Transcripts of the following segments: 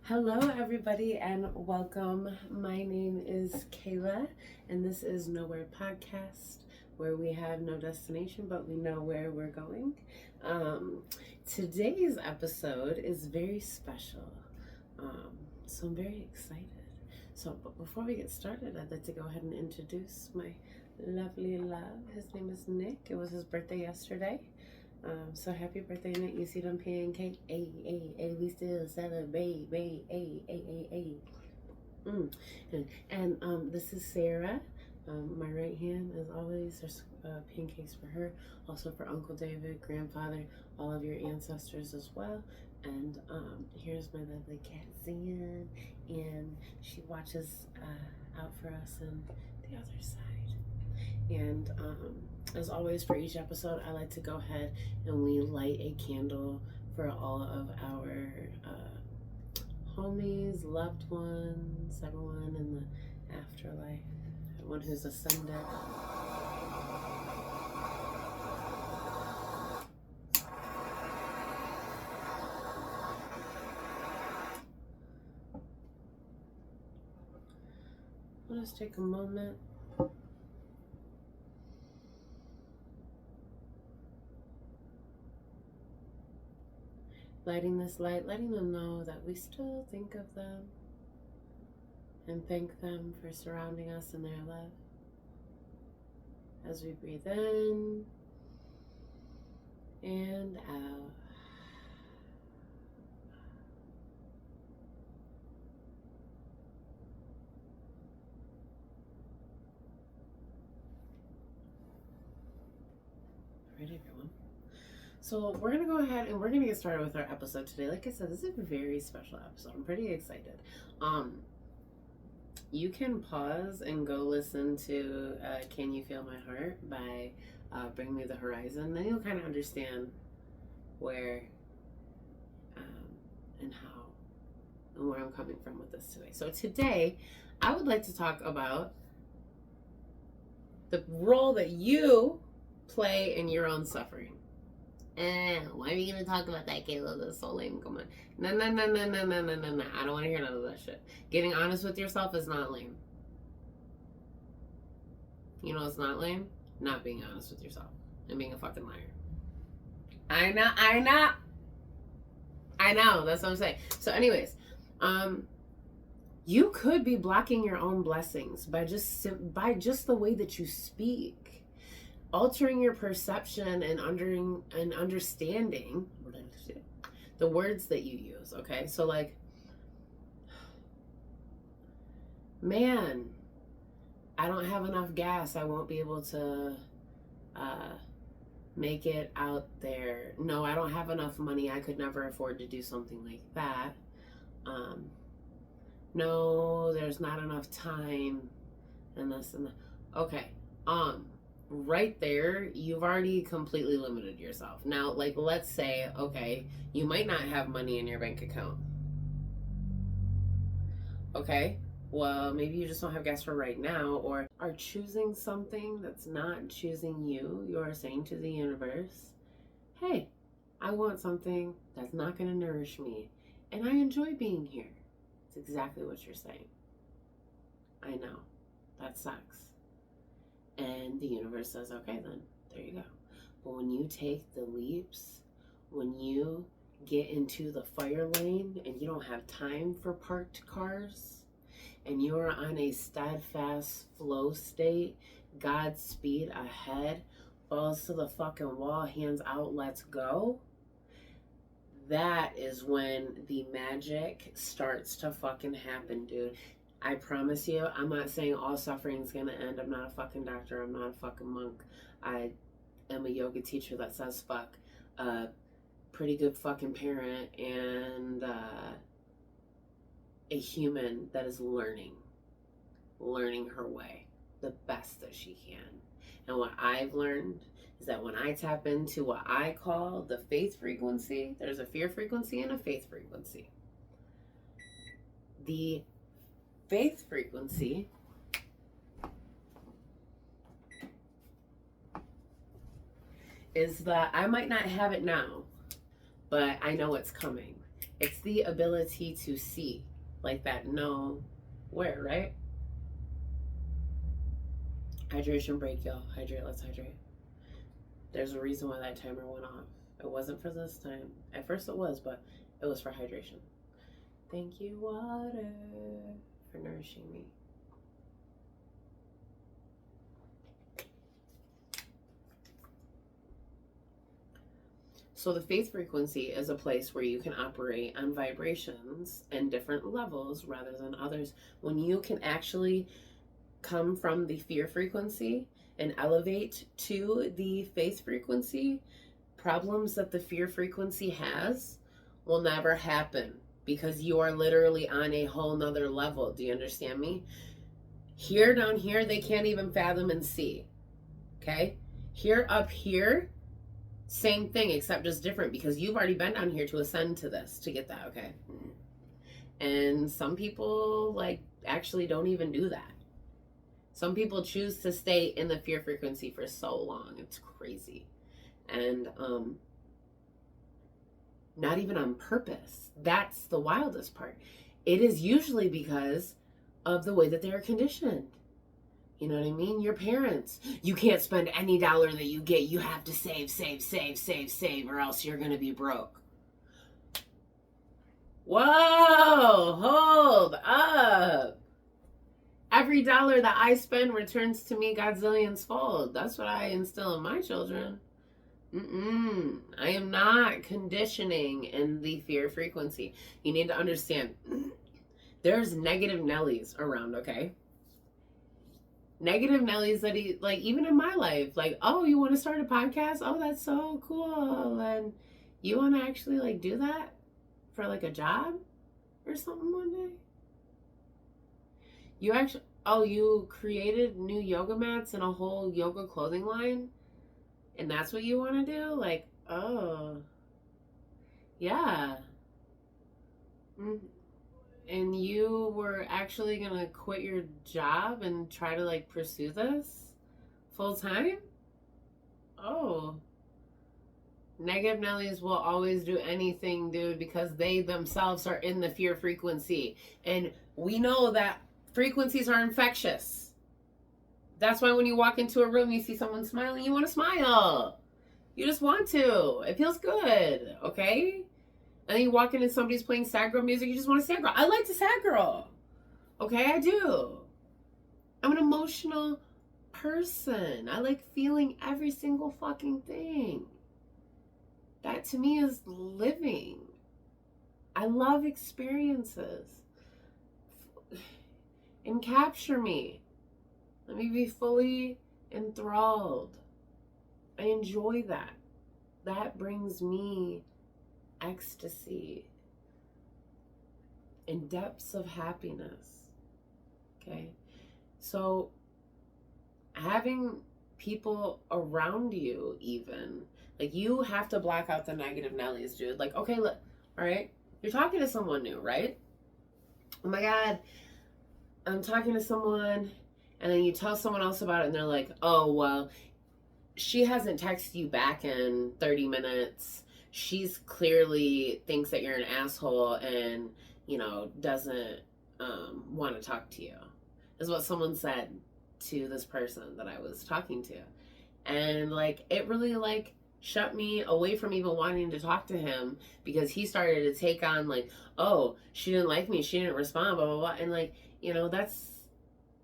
Hello, everybody, and welcome. My name is Kayla, and this is KnoWherePodcast, where we have no destination, but we know where we're going. Today's episode is very special, so I'm very excited. But before we get started, I'd like to go ahead and introduce my lovely love. His name is Nick. It was his birthday yesterday. So happy birthday, Nick. You see them pancake. Ay, we still celebrate. Ay. And this is Sarah. My right hand, as always, there's pancakes for her. Also for Uncle David, grandfather, all of your ancestors as well. And here's my lovely cat, Zan. And she watches out for us on the other side. And as always, for each episode, I like to go ahead and we light a candle for all of our homies, loved ones, everyone in the afterlife, everyone who's ascended. I'll just take a moment. Lighting this light, letting them know that we still think of them and thank them for surrounding us in their love. As we breathe in and out. All right, everyone. So we're going to go ahead and we're going to get started with our episode today. Like I said, this is a very special episode. I'm pretty excited. You can pause and go listen to Can You Feel My Heart by Bring Me the Horizon. Then you'll kind of understand where and how and where I'm coming from with this today. So today, I would like to talk about the role that you play in your own suffering. Why are you gonna talk about that, Kayla? That's so lame. Come on. No. I don't want to hear none of that shit. Getting honest with yourself is not lame. You know what's not lame? Not being honest with yourself and being a fucking liar. I know. That's what I'm saying. So, anyways, you could be blocking your own blessings by just the way that you speak. Altering your perception and understanding the words that you use, okay? So like, man, I don't have enough gas. I won't be able to make it out there. No, I don't have enough money. I could never afford to do something like that. No, there's not enough time and this and that. Okay, right there, you've already completely limited yourself. Now, like, let's say, okay, you might not have money in your bank account. Okay, well, maybe you just don't have gas for right now, or are choosing something that's not choosing you. You are saying to the universe, hey, I want something that's not going to nourish me, and I enjoy being here. It's exactly what you're saying. I know, that sucks. And the universe says, okay, then there you go. But when you take the leaps, when you get into the fire lane and you don't have time for parked cars, and you're on a steadfast flow state, Godspeed ahead, balls to the fucking wall, hands out, let's go. That is when the magic starts to fucking happen, dude. I promise you, I'm not saying all suffering is going to end. I'm not a fucking doctor. I'm not a fucking monk. I am a yoga teacher that says fuck. Pretty good fucking parent and a human that is learning her way the best that she can. And what I've learned is that when I tap into what I call the faith frequency, there's a fear frequency and a faith frequency. The faith frequency is that I might not have it now, but I know it's coming. It's the ability to see, like that know where, right? Hydration break, y'all. Hydrate, let's hydrate. There's a reason why that timer went off. It wasn't for this time. At first it was, but it was for hydration. Thank you, water, for nourishing me. So the faith frequency is a place where you can operate on vibrations and different levels rather than others. When you can actually come from the fear frequency and elevate to the faith frequency, problems that the fear frequency has will never happen because you are literally on a whole nother level. Do you understand me? Here, down here, they can't even fathom and see. Okay? Here, up here, same thing, except just different because you've already been down here to ascend to this, to get that, okay? And some people, like, actually don't even do that. Some people choose to stay in the fear frequency for so long. It's crazy. And not even on purpose. That's the wildest part. It is usually because of the way that they are conditioned. You know what I mean? Your parents. You can't spend any dollar that you get. You have to save, save, save, save, save, or else you're going to be broke. Whoa, hold up. Every dollar that I spend returns to me Godzillions fold. That's what I instill in my children. I am not conditioning in the fear frequency. You need to understand, there's negative Nellies around, okay? Negative Nellies that even in my life, like, oh, you want to start a podcast? Oh, that's so cool. And you want to actually, like, do that for, like, a job or something one day? You created new yoga mats and a whole yoga clothing line? And that's what you want to do? Like, oh, yeah. And you were actually going to quit your job and try to, like, pursue this full time? Oh. Negative Nellies will always do anything, dude, because they themselves are in the fear frequency. And we know that frequencies are infectious. That's why when you walk into a room, you see someone smiling, you want to smile. You just want to. It feels good, okay? And then you walk in and somebody's playing sad girl music, you just want to sad girl. I like to sad girl. Okay, I do. I'm an emotional person. I like feeling every single fucking thing. That to me is living. I love experiences. And capture me. Let me be fully enthralled. I enjoy that. That brings me ecstasy and depths of happiness. Okay? So having people around you, even, like, you have to block out the negative Nellies, dude. Like, okay, look, all right, you're talking to someone new, right? Oh my God, I'm talking to someone, and then you tell someone else about it, and they're like, oh, well, she hasn't texted you back in 30 minutes. She's clearly thinks that you're an asshole and, doesn't want to talk to you, is what someone said to this person that I was talking to. And, like, it really, like, shut me away from even wanting to talk to him because he started to take on, like, oh, she didn't like me, she didn't respond, blah, blah, blah. And, like, that's,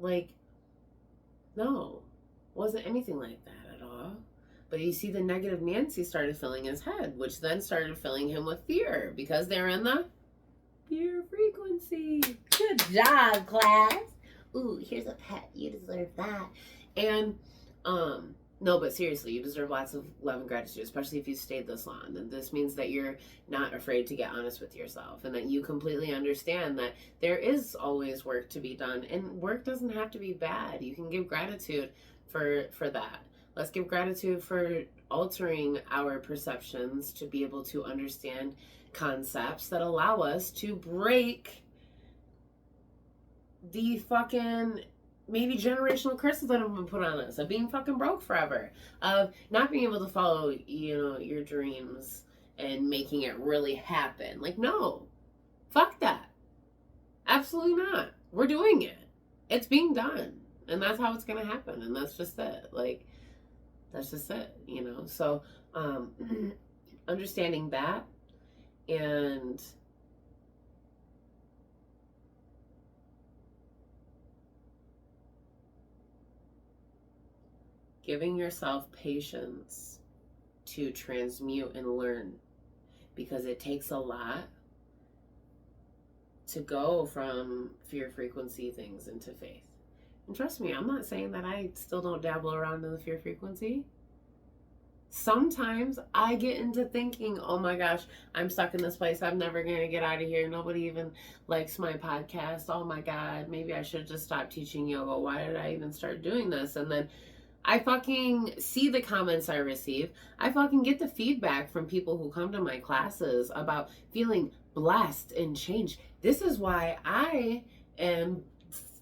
like, no, wasn't anything like that at all. But you see, the negative Nancy started filling his head, which then started filling him with fear because they're in the fear frequency. Good job, class. Ooh, here's a pet. You deserve that. And, no, but seriously, you deserve lots of love and gratitude, especially if you stayed this long. And this means that you're not afraid to get honest with yourself and that you completely understand that there is always work to be done. And work doesn't have to be bad. You can give gratitude for that. Let's give gratitude for altering our perceptions to be able to understand concepts that allow us to break the fucking maybe generational curses that have been put on us of being fucking broke forever, of not being able to follow, your dreams and making it really happen. Like, no, fuck that. Absolutely not. We're doing it. It's being done. And that's how it's going to happen. And that's just it. Like, that's just it, you know? So, understanding that and giving yourself patience to transmute and learn, because it takes a lot to go from fear frequency things into faith. And trust me, I'm not saying that I still don't dabble around in the fear frequency. Sometimes I get into thinking, oh my gosh, I'm stuck in this place. I'm never going to get out of here. Nobody even likes my podcast. Oh my God, maybe I should just stop teaching yoga. Why did I even start doing this? And then I fucking see the comments I receive. I fucking get the feedback from people who come to my classes about feeling blessed and changed. This is why I am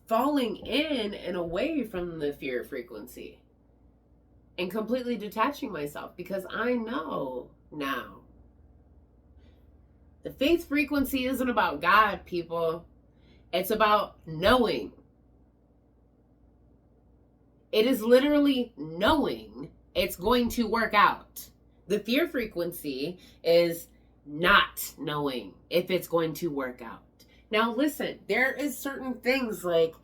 falling in and away from the fear frequency and completely detaching myself, because I know now the faith frequency isn't about God, people. It's about knowing. It is literally knowing it's going to work out. The fear frequency is not knowing if it's going to work out. Now listen, there is certain things like,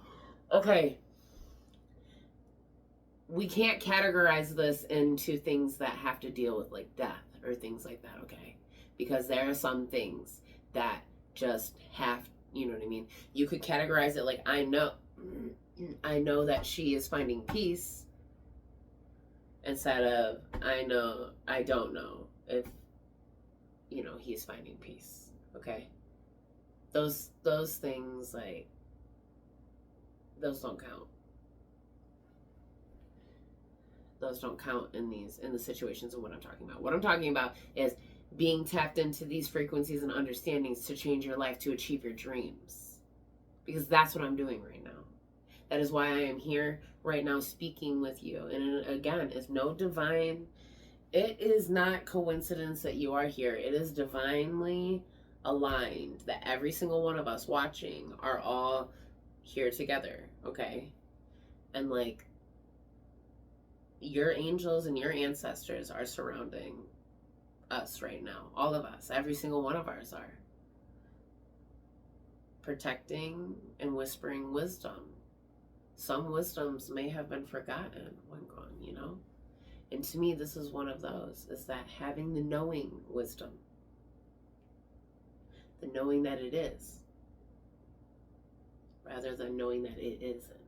okay, we can't categorize this into things that have to deal with like death or things like that, okay? Because there are some things that just have, you know what I mean? You could categorize it like, I know that she is finding peace, instead of I don't know if, you know, he's finding peace, okay? Those things, like, those don't count. Those don't count in the situations of what I'm talking about. What I'm talking about is being tapped into these frequencies and understandings to change your life, to achieve your dreams. Because that's what I'm doing right now. That is why I am here right now speaking with you. And again, it's no divine, it is not coincidence that you are here. It is divinely aligned that every single one of us watching are all here together, okay? And like, your angels and your ancestors are surrounding us right now. All of us, every single one of ours are. Protecting and whispering wisdom. Some wisdoms may have been forgotten when gone, you know? And to me, this is one of those, is that having the knowing wisdom. The knowing that it is, rather than knowing that it isn't.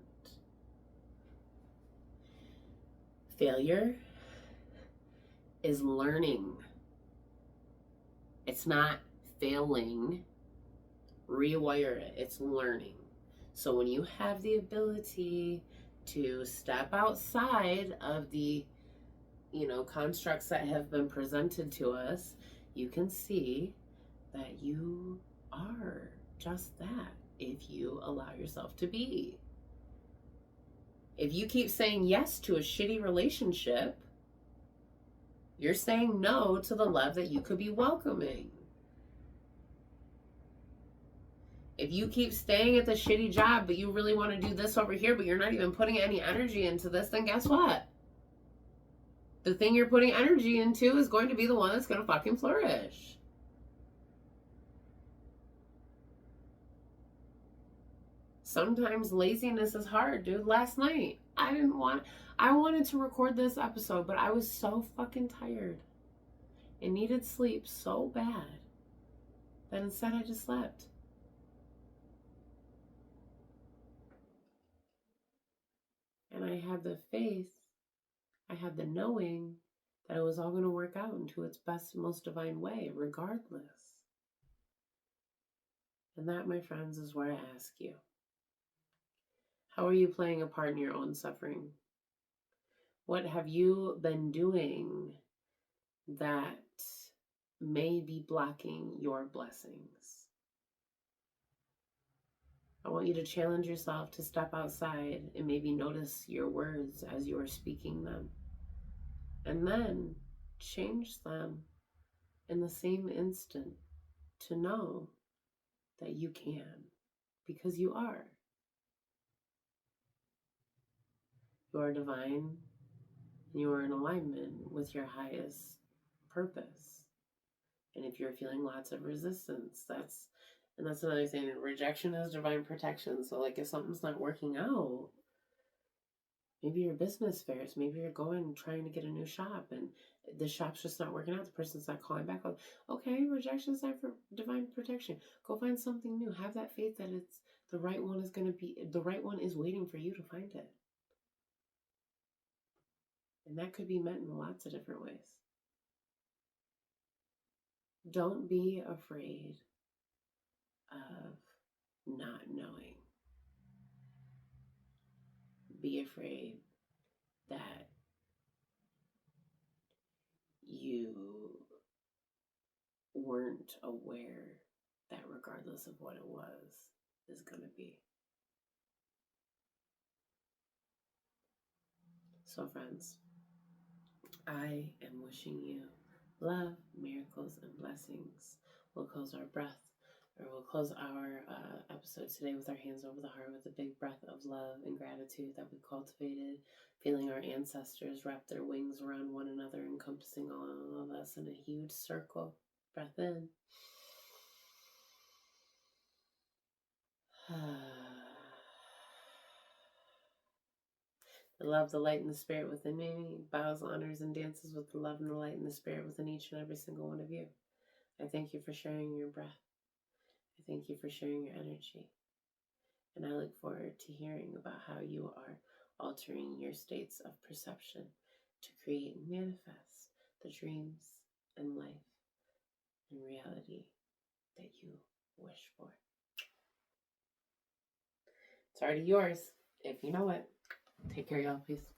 Failure is learning. It's not failing. Rewire it. It's learning. So when you have the ability to step outside of the, you know, constructs that have been presented to us, you can see that you are just that if you allow yourself to be. If you keep saying yes to a shitty relationship, you're saying no to the love that you could be welcoming. If you keep staying at the shitty job, but you really want to do this over here, but you're not even putting any energy into this, then guess what? The thing you're putting energy into is going to be the one that's going to fucking flourish. Sometimes laziness is hard, dude. Last night, I wanted to record this episode, but I was so fucking tired and needed sleep so bad that instead I just slept. And I had the faith, I had the knowing that it was all going to work out into its best and most divine way, regardless. And that, my friends, is where I ask you. How are you playing a part in your own suffering? What have you been doing that may be blocking your blessings? I want you to challenge yourself to step outside and maybe notice your words as you are speaking them. And then change them in the same instant to know that you can, because you are. You are divine, and you are in alignment with your highest purpose. And if you're feeling lots of resistance, that's another thing. Rejection is divine protection. So like if something's not working out, maybe your business fairs, maybe you're trying to get a new shop and the shop's just not working out. The person's not calling back. Okay, rejection is not for divine protection. Go find something new. Have that faith that it's the right one the right one is waiting for you to find it. And that could be met in lots of different ways. Don't be afraid of not knowing. Be afraid that you weren't aware that regardless of what it was is going to be. So, friends, I am wishing you love, miracles, and blessings. We'll close our episode today with our hands over the heart with a big breath of love and gratitude that we cultivated, feeling our ancestors wrap their wings around one another, encompassing all of us in a huge circle. Breath in. The love, the light, and the spirit within me bows, honors, and dances with the love and the light and the spirit within each and every single one of you. I thank you for sharing your breath. I thank you for sharing your energy. And I look forward to hearing about how you are altering your states of perception to create and manifest the dreams and life and reality that you wish for. It's already yours, if you know it. Take care, y'all. Peace.